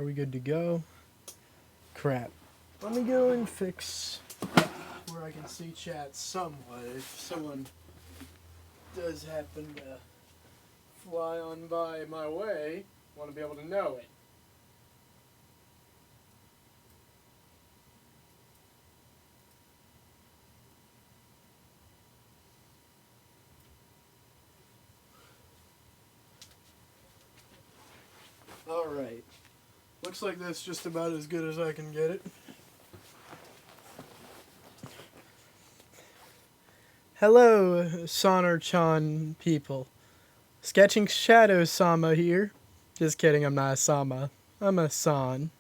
Are we good to go? Crap. Let me go and fix where I can see chat somewhat. If someone does happen to fly on by my way, I want to be able to know it. Alright. Looks like that's just about as good as I can get it. Hello, Sonar-chan people. SketchingShadows Sama here. Just kidding, I'm not a Sama. I'm a San.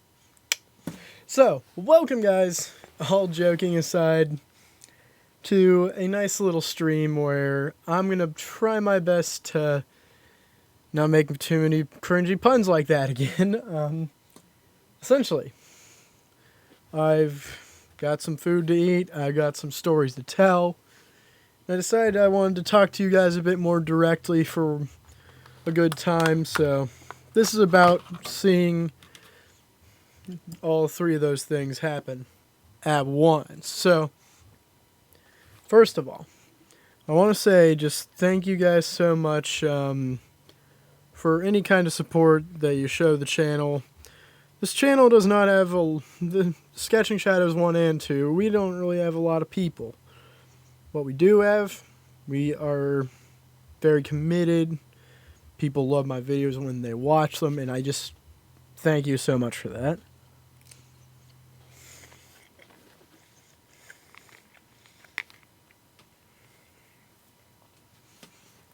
So, welcome guys, all joking aside, to a nice little stream where I'm going to try my best to not make too many cringy puns like that again. Essentially, I've got some food to eat, I got some stories to tell. I decided I wanted to talk to you guys a bit more directly for a good time, so this is about seeing all three of those things happen at once. So, first of all, I want to say just thank you guys so much for any kind of support that you show the channel. This channel does not have the Sketching Shadows 1 and 2. We don't really have a lot of people. What we do have, we are very committed. People love my videos when they watch them, and I just thank you so much for that.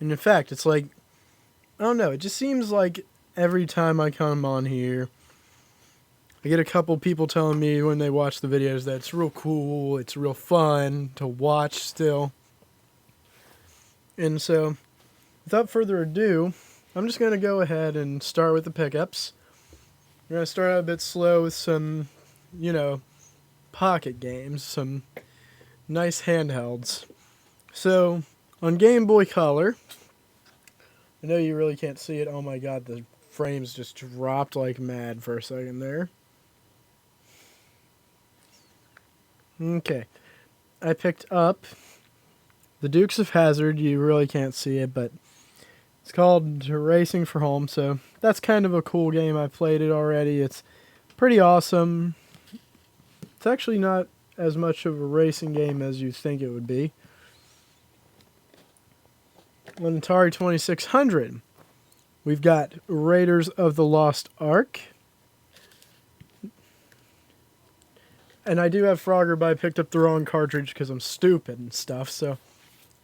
And in fact, it's like, I don't know, it just seems like every time I come on here, I get a couple people telling me when they watch the videos that it's real cool, it's real fun to watch still. And so, without further ado, I'm just going to go ahead and start with the pickups. We're going to start out a bit slow with some, pocket games, some nice handhelds. So, on Game Boy Color, I know you really can't see it. Oh my god, the frames just dropped like mad for a second there. Okay, I picked up the Dukes of Hazzard. You really can't see it, but it's called Racing for Home, so that's kind of a cool game. I played it already. It's pretty awesome. It's actually not as much of a racing game as you think it would be. On Atari 2600, we've got Raiders of the Lost Ark. And I do have Frogger, but I picked up the wrong cartridge because I'm stupid and stuff, so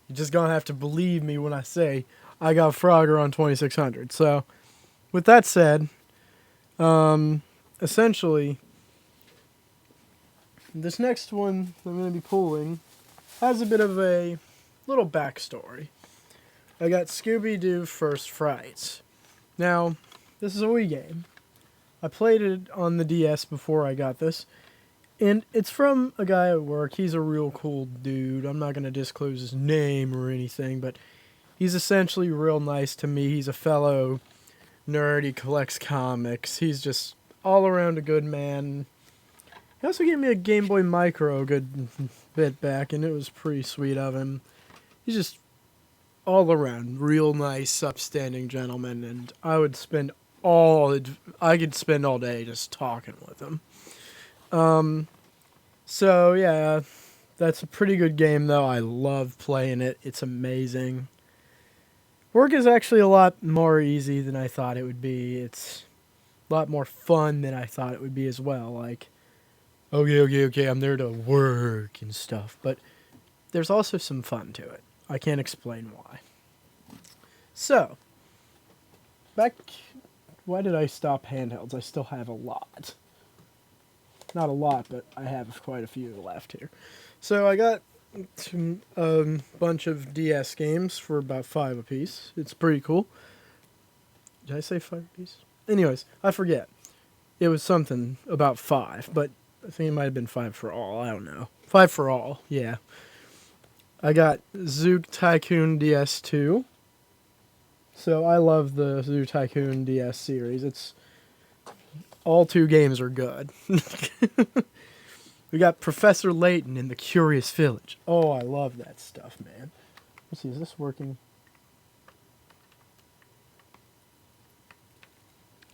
you're just going to have to believe me when I say I got Frogger on 2600. So, with that said, essentially, this next one I'm going to be pulling has a bit of a little backstory. I got Scooby-Doo First Frights. Now, this is a Wii game. I played it on the DS before I got this. And it's from a guy at work. He's a real cool dude. I'm not going to disclose his name or anything, but he's essentially real nice to me. He's a fellow nerd. He collects comics. He's just all around a good man. He also gave me a Game Boy Micro a good bit back, and it was pretty sweet of him. He's just all around real nice, upstanding gentleman, and I could spend all day just talking with him. So yeah, that's a pretty good game though. I love playing it. It's amazing. Work is actually a lot more easy than I thought it would be. It's a lot more fun than I thought it would be as well. Like, okay, I'm there to work and stuff. But there's also some fun to it. I can't explain why. So, why did I stop handhelds? I still have a lot. Not a lot, but I have quite a few left here. So I got a bunch of DS games for about $5 apiece. It's pretty cool. Did I say $5 apiece? Anyways, I forget. It was something about 5, but I think it might have been 5 for all. I don't know. 5 for all, yeah. I got Zoo Tycoon DS2. So I love the Zoo Tycoon DS series. It's all 2 games are good. We got Professor Layton in the Curious Village. Oh, I love that stuff, man. Let's see, is this working?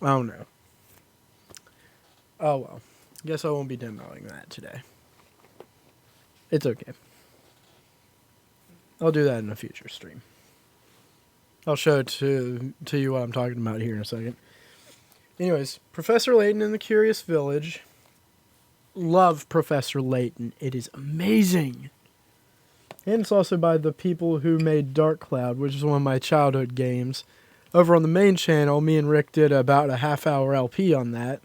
Oh, no. Oh, well. Guess I won't be demoing that today. It's okay. I'll do that in a future stream. I'll show it to you what I'm talking about here in a second. Anyways, Professor Layton in the Curious Village. Love Professor Layton. It is amazing. And it's also by the people who made Dark Cloud, which is one of my childhood games. Over on the main channel, me and Rick did about a half-hour LP on that.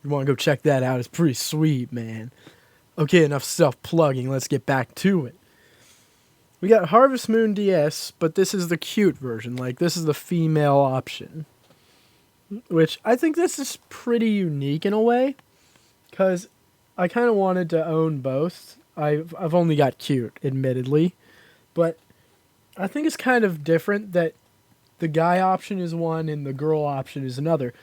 You want to go check that out. It's pretty sweet, man. Okay, enough self-plugging. Let's get back to it. We got Harvest Moon DS, but this is the cute version. Like, this is the female option. Which, I think this is pretty unique in a way. Because I kind of wanted to own both. I've only got cute, admittedly. But I think it's kind of different that the guy option is one and the girl option is another.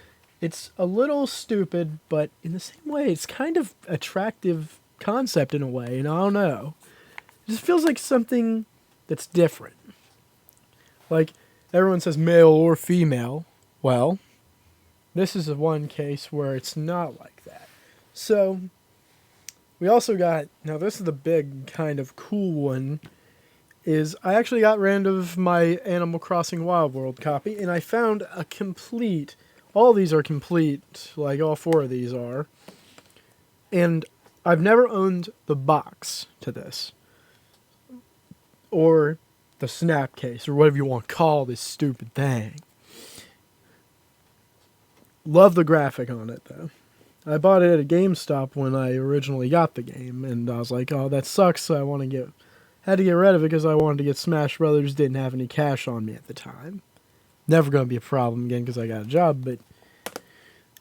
It's a little stupid, but in the same way, it's kind of attractive concept in a way, and I don't know. It just feels like something that's different. Like, everyone says male or female. Well, this is one case where it's not like that. So, we also got, now this is the big kind of cool one, is I actually got rid of my Animal Crossing Wild World copy, and I found a complete, all these are complete, like all 4 of these are, and I've never owned the box to this, or the snap case, or whatever you want to call this stupid thing. Love the graphic on it, though. I bought it at a GameStop when I originally got the game, and I was like, oh, that sucks, so had to get rid of it because I wanted to get Smash Brothers, didn't have any cash on me at the time. Never going to be a problem again because I got a job, but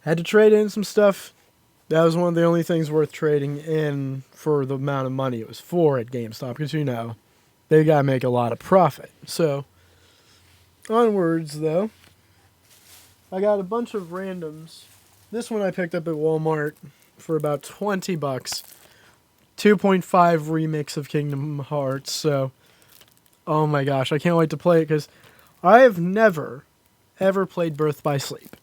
had to trade in some stuff. That was one of the only things worth trading in for the amount of money it was for at GameStop, because, you know, they got to make a lot of profit. So, onwards, though, I got a bunch of randoms. This one I picked up at Walmart for about $20. 2.5 remix of Kingdom Hearts, so, oh my gosh, I can't wait to play it, because I have never, ever played Birth by Sleep.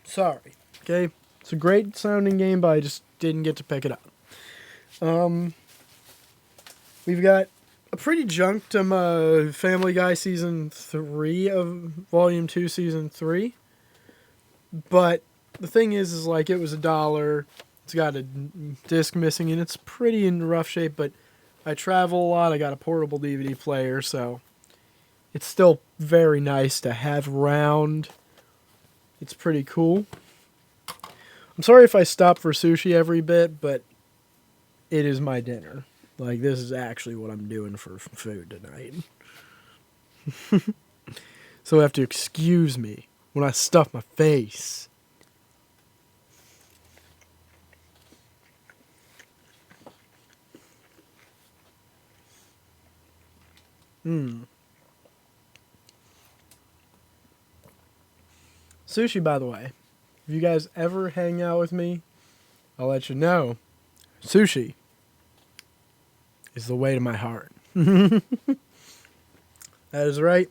Sorry, okay? It's a great sounding game, but I just didn't get to pick it up. We've got a pretty junked Family Guy Season 3 of Volume 2 Season 3, but the thing is like, it was $1, it's got a disc missing, and it's pretty in rough shape, but I travel a lot, I got a portable DVD player, so it's still very nice to have around. It's pretty cool. I'm sorry if I stop for sushi every bit, but it is my dinner. Like, this is actually what I'm doing for food tonight. So you have to excuse me when I stuff my face. Sushi, by the way, if you guys ever hang out with me, I'll let you know. Sushi is the way to my heart. That is right.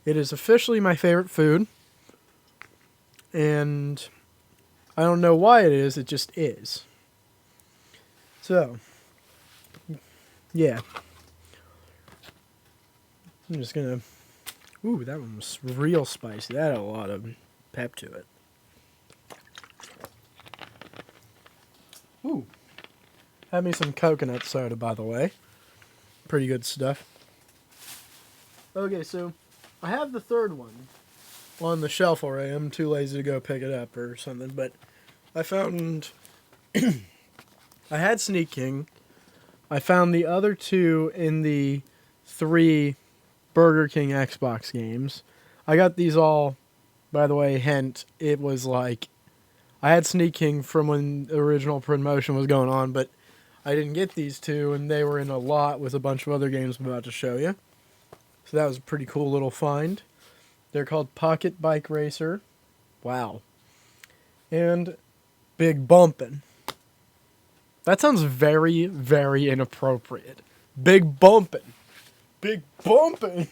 It is officially my favorite food. And I don't know why it is, it just is. So, yeah. I'm just gonna... Ooh, that one was real spicy. That had a lot of pep to it. Ooh. Had me some coconut soda, by the way. Pretty good stuff. Okay, so I have the third one on the shelf already. I'm too lazy to go pick it up or something, but I found... I had Sneak King. I found the other 2 in the 3 Burger King Xbox games. I got these all, by the way, hint, it was like, I had Sneak King from when the original promotion was going on, but I didn't get these 2, and they were in a lot with a bunch of other games I'm about to show you. So that was a pretty cool little find. They're called Pocket Bike Racer. Wow. and Big Bumpin'. That sounds very, very inappropriate. Big Bumpin'. Big Bumpin'.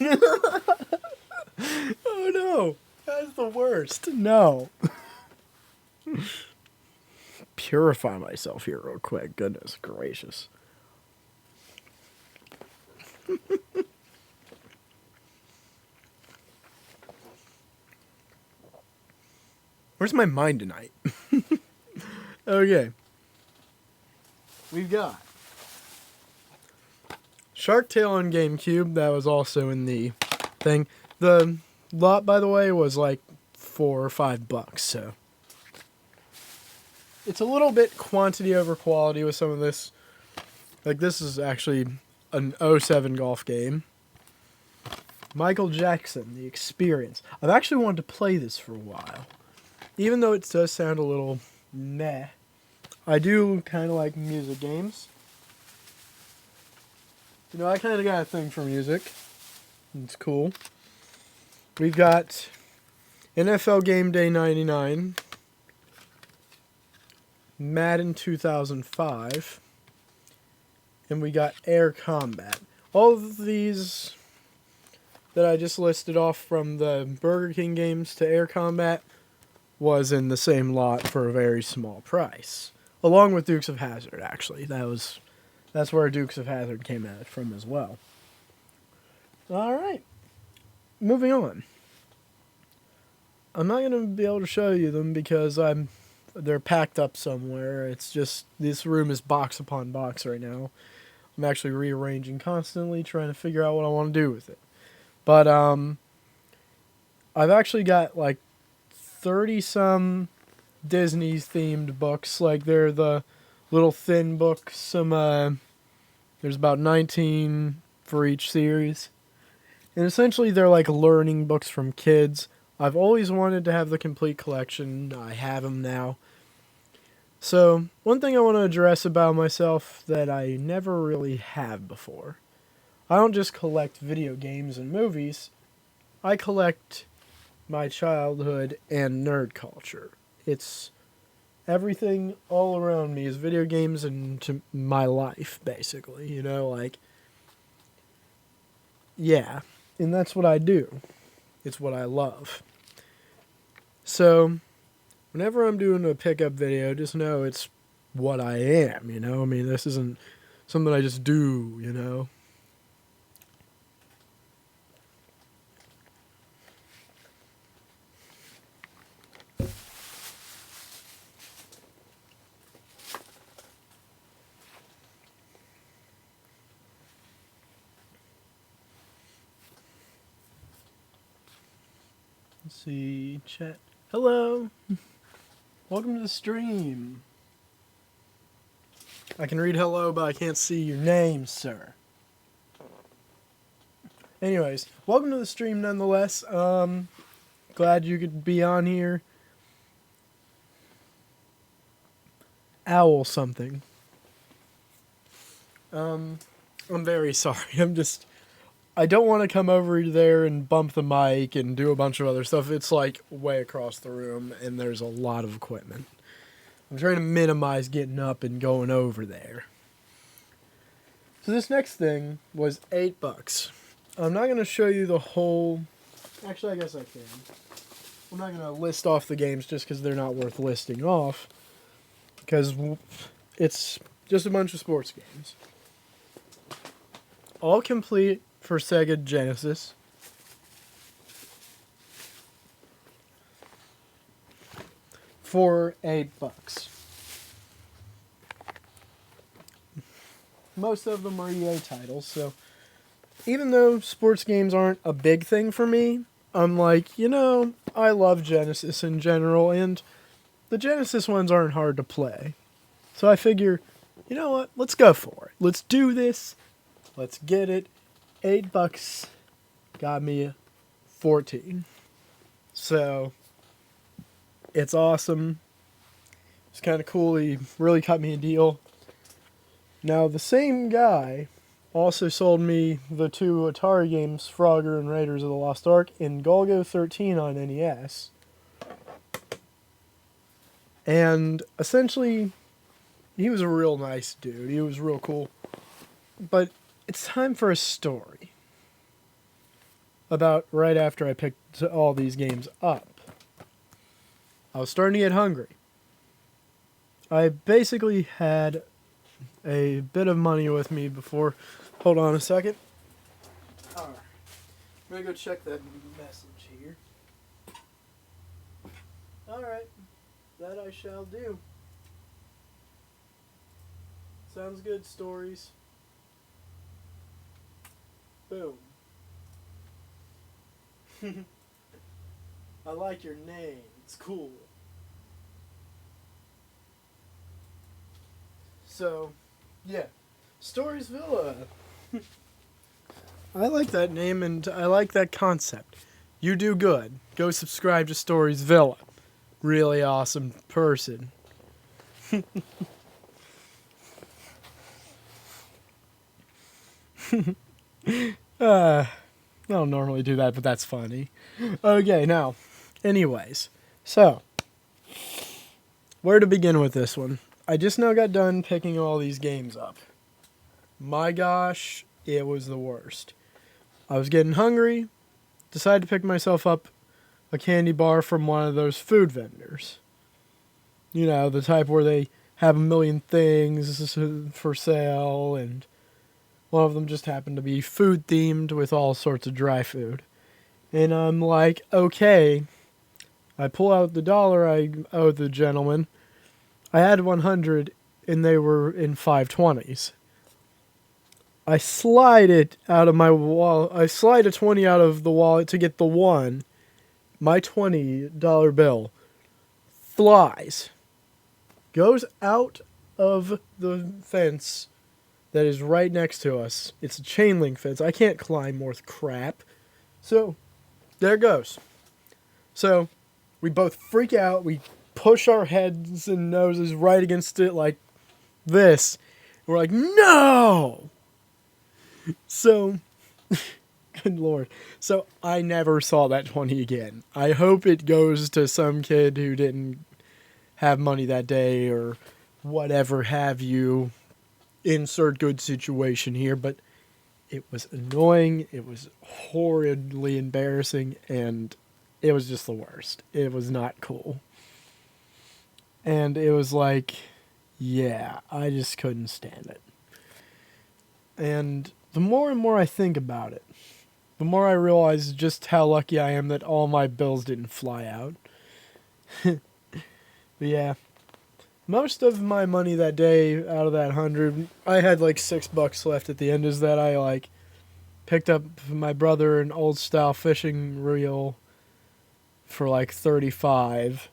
Oh no, that's the worst. No. Purify myself here real quick. Goodness gracious. Where's my mind tonight? Okay. We've got Shark Tale on GameCube. That was also in the thing. The lot, by the way, was like $4 or $5, so it's a little bit quantity over quality with some of this. Like, this is actually an '07 golf game. Michael Jackson, The Experience. I've actually wanted to play this for a while. Even though it does sound a little meh, I do kind of like music games. You know, I kind of got a thing for music. It's cool. We've got NFL Game Day 99, Madden 2005, and we got Air Combat. All of these that I just listed off, from the Burger King games to Air Combat, was in the same lot for a very small price. Along with Dukes of Hazzard, actually. That's where Dukes of Hazzard came at it from as well. Alright. Moving on. I'm not going to be able to show you them because they're packed up somewhere. It's just, this room is box upon box right now. I'm actually rearranging constantly, trying to figure out what I want to do with it. But I've actually got like 30-some Disney-themed books. Like, they're the little thin books. There's about 19 for each series. And essentially, they're like learning books from kids. I've always wanted to have the complete collection. I have them now. So, one thing I want to address about myself that I never really have before. I don't just collect video games and movies. I collect my childhood and nerd culture. It's everything all around me is video games and to my life, basically. You know, like, yeah. And that's what I do. It's what I love. So, whenever I'm doing a pickup video, just know it's what I am, you know? I mean, this isn't something I just do, you know? Let's see, chat. Hello! Welcome to the stream. I can read hello, but I can't see your name, sir. Anyways, welcome to the stream nonetheless. Glad you could be on here. Owl something. I'm very sorry. I don't want to come over there and bump the mic and do a bunch of other stuff. It's like way across the room and there's a lot of equipment. I'm trying to minimize getting up and going over there. So this next thing was $8. I'm not going to show you the whole... Actually, I guess I can. I'm not going to list off the games just because they're not worth listing off. Because it's just a bunch of sports games. All complete for Sega Genesis. For $8. Most of them are EA titles, so even though sports games aren't a big thing for me, I'm like, you know, I love Genesis in general, and the Genesis ones aren't hard to play. So I figure, you know what, let's go for it. Let's do this. Let's get it. $8 got me 14. So it's awesome. It's kind of cool. He really cut me a deal. Now, the same guy also sold me the two Atari games, Frogger and Raiders of the Lost Ark, and Golgo 13 on NES. And essentially, he was a real nice dude. He was real cool. But it's time for a story. About right after I picked all these games up, I was starting to get hungry. I basically had a bit of money with me before. Hold on a second. Alright. I'm going to go check that message here. Alright. That I shall do. Sounds good, stories. Boom. I like your name. It's cool. So, yeah. Stories Villa. I like that name and I like that concept. You do good. Go subscribe to Stories Villa. Really awesome person. I don't normally do that, but that's funny. Okay, now, anyways. So, where to begin with this one? I just now got done picking all these games up. My gosh, it was the worst. I was getting hungry, decided to pick myself up a candy bar from one of those food vendors. You know, the type where they have a million things for sale, and one of them just happened to be food themed with all sorts of dry food. And I'm like, okay. I pull out the dollar I owe the gentleman. I had 100 and they were in 520s. I slide it out of my wallet. I slide a 20 out of the wallet to get the one. My $20 bill flies. Goes out of the fence that is right next to us. It's a chain link fence. I can't climb worth crap. So, there it goes. So, we both freak out. We push our heads and noses right against it like this. We're like, no! So, good lord. So, I never saw that 20 again. I hope it goes to some kid who didn't have money that day or whatever have you. Insert good situation here, but it was annoying. It was horridly embarrassing, and it was just the worst. It was not cool. And it was like, yeah, I just couldn't stand it. And the more and more I think about it, the more I realize just how lucky I am that all my bills didn't fly out. But yeah, most of my money that day out of that 100, I had like $6 left at the end, is that I like picked up my brother an old style fishing reel for like 35.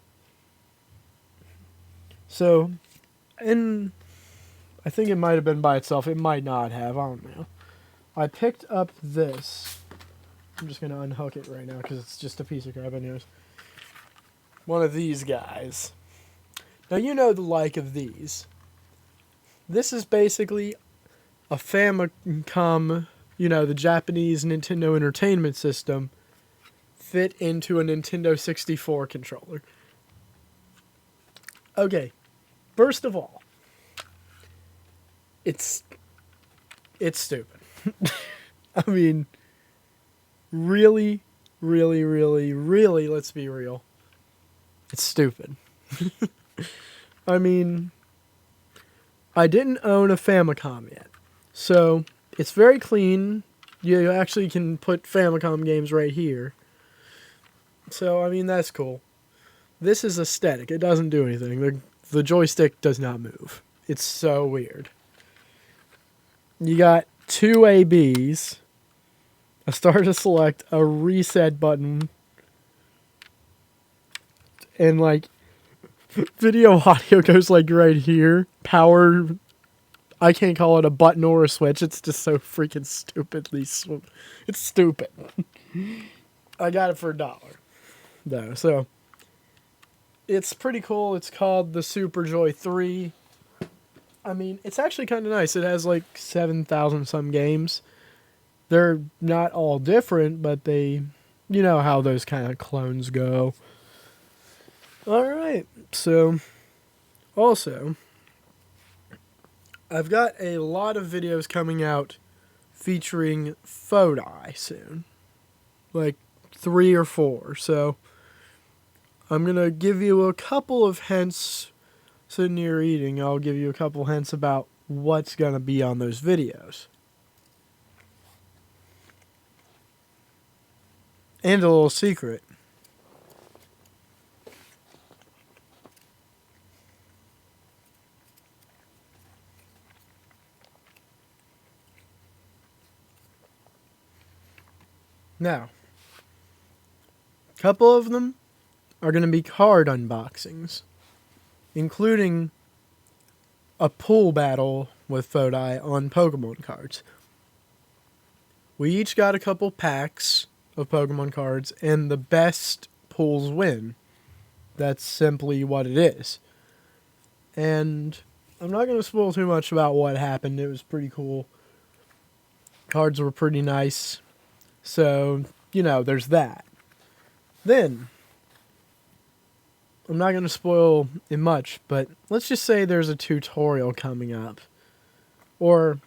So, and I think it might have been by itself. It might not have. I don't know. I picked up this. I'm just going to unhook it right now because it's just a piece of crap anyways. One of these guys. Now, you know the like of these. This is basically a Famicom, you know, the Japanese Nintendo Entertainment System, fit into a Nintendo 64 controller. Okay, first of all, it's stupid. I mean, really, let's be real. It's stupid. I mean, I didn't own a Famicom yet, so it's very clean. You actually can put Famicom games right here. So, I mean, that's cool. This is aesthetic. It doesn't do anything. The joystick does not move. It's so weird. You got two ABs, a start to select, a reset button, and like video audio goes like right here. Power, I can't call it a button or a switch. It's just so freaking stupidly. It's stupid. I got it for $1 though, so it's pretty cool. It's called the Super Joy 3. I mean, it's actually kind of nice. It has like 7,000 some games. They're not all different, but they, you know how those kind of clones go. Alright, so Also, I've got a lot of videos coming out featuring Fodai soon. Like 3 or 4. So I'm going to give you a couple of hints. Sitting here eating, I'll give you a couple hints about what's going to be on those videos. And a little secret. Now, a couple of them are going to be card unboxings, including a pool battle with Fodai on Pokemon cards. We each got a couple packs of Pokemon cards, and the best pulls win. That's simply what it is. And I'm not going to spoil too much about what happened. It was pretty cool. Cards were pretty nice. So, there's that. Then, I'm not going to spoil it much, but let's just say there's a tutorial coming up. Or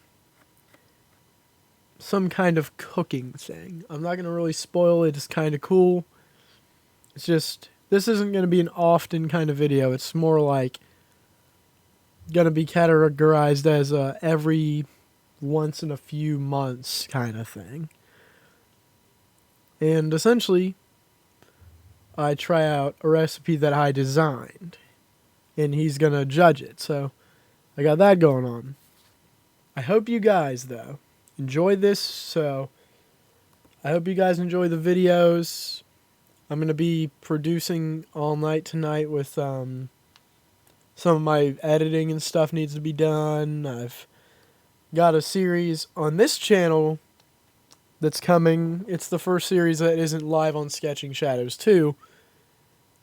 some kind of cooking thing. I'm not going to really spoil it. It's kind of cool. It's just, this isn't going to be an often kind of video. It's more like going to be categorized as a every once in a few months kind of thing. And essentially, I try out a recipe that I designed. And he's going to judge it. So, I got that going on. I hope you guys, though, enjoy this. So, I hope you guys enjoy the videos. I'm going to be producing all night tonight with some of my editing and stuff needs to be done. I've got a series on this channel that's coming. It's the first series that isn't live on SketchingShadows 2.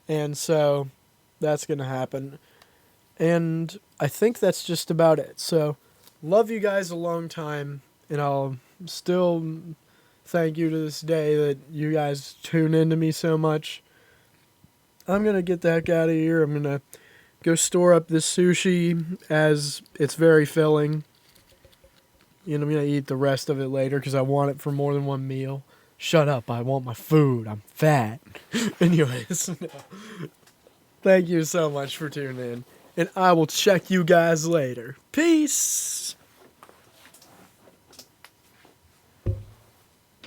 And so that's going to happen. And I think that's just about it. So love you guys a long time. And I'll still thank you to this day that you guys tune into me so much. I'm going to get the heck out of here. I'm going to go store up this sushi as it's very filling. And I'm going to eat the rest of it later because I want it for more than one meal. Shut up, I want my food. I'm fat. Anyways, no. Thank you so much for tuning in. And I will check you guys later. Peace!